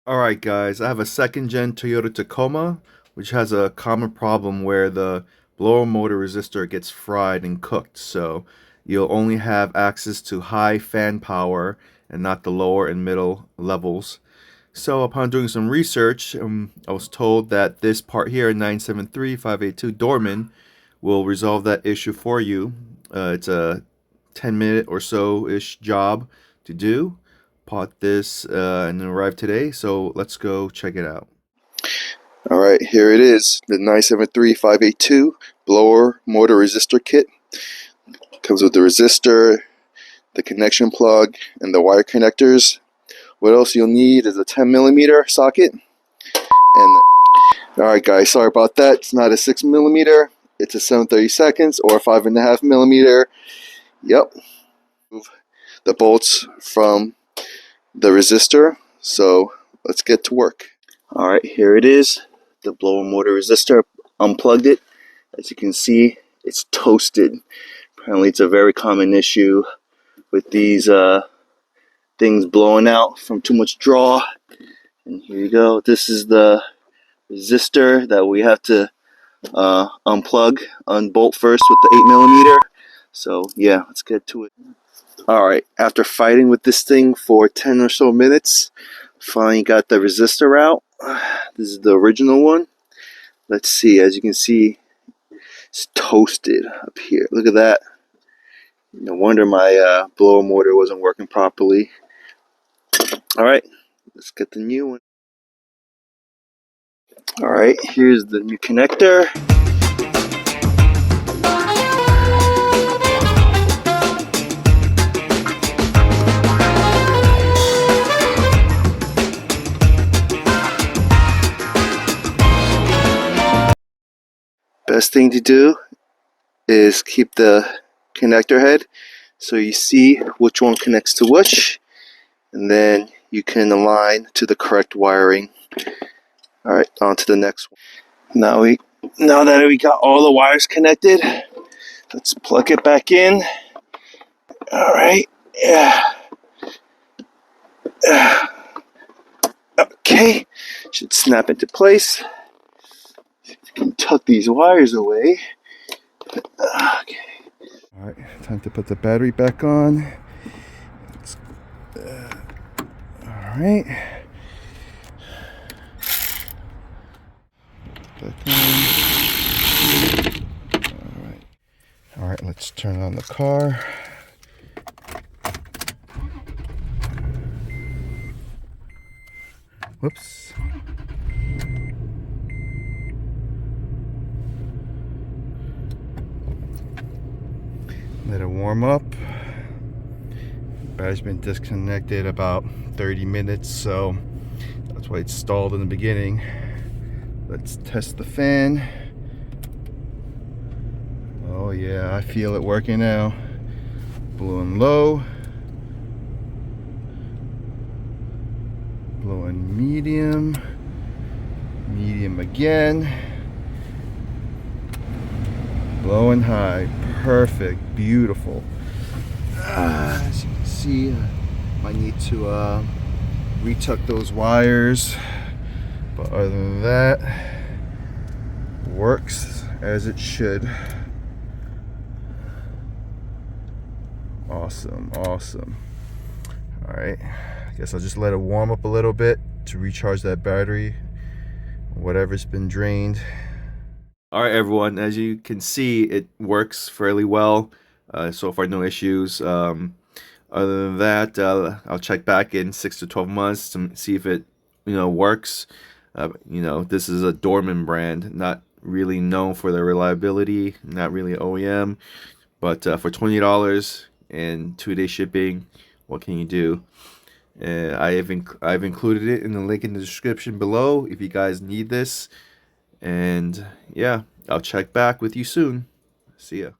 Alright guys, I have a second gen Toyota Tacoma, which has a common problem where the blower motor resistor gets fried and cooked, so you'll only have access to high fan power and not the lower and middle levels. So upon doing some research, I was told that this part here, 973582 Dorman, will resolve that issue for you. It's a 10-minute or so-ish job to do. Bought this and arrived today, so let's go check it out. Alright, here it is, the 973582 blower motor resistor kit. Comes with the resistor, the connection plug, and the wire connectors. What else you'll need is a 10mm socket. And alright guys, sorry about that. It's not a 6mm, it's a 7/32 or 5.5mm. Yep. The bolts from the resistor. So let's get to work. Alright, here it is. The blower motor resistor. Unplugged it. As you can see, it's toasted. Apparently it's a very common issue with these things blowing out from too much draw. And here you go. This is the resistor that we have to unbolt first with the 8mm. So yeah, let's get to it. Alright, after fighting with this thing for 10 or so minutes, finally got the resistor out. This is the original one. Let's see, as you can see, it's toasted up here. Look at that. No wonder my blower motor wasn't working properly. Alright, let's get the new one. Alright, here's the new connector. Best thing to do is keep the connector head so you see which one connects to which, and then you can align to the correct wiring. Alright, on to the next one. Now that we got all the wires connected, let's plug it back in. Alright, yeah. Okay, should snap into place. You can tuck these wires away. Okay. Alright, time to put the battery back on. Alright. Alright, let's turn on the car. Whoops. Let it warm up. Battery's been disconnected about 30 minutes, so that's why it stalled in the beginning. Let's test the fan. Oh yeah, I feel it working now. Blowing low. Blowing medium. Medium again. Blowing high. Perfect. Beautiful. As you can see, I need to retuck those wires. But other than that, works as it should. Awesome, awesome. Alright, I guess I'll just let it warm up a little bit to recharge that battery, whatever's been drained. Alright everyone, as you can see, it works fairly well. So far no issues. Other than that, I'll check back in 6 to 12 months to see if it works. This is a Dorman brand, not really known for their reliability, not really OEM, but for $20 and 2-day shipping, what can you do? I've included it in the link in the description below if you guys need this. And yeah, I'll check back with you soon. See ya.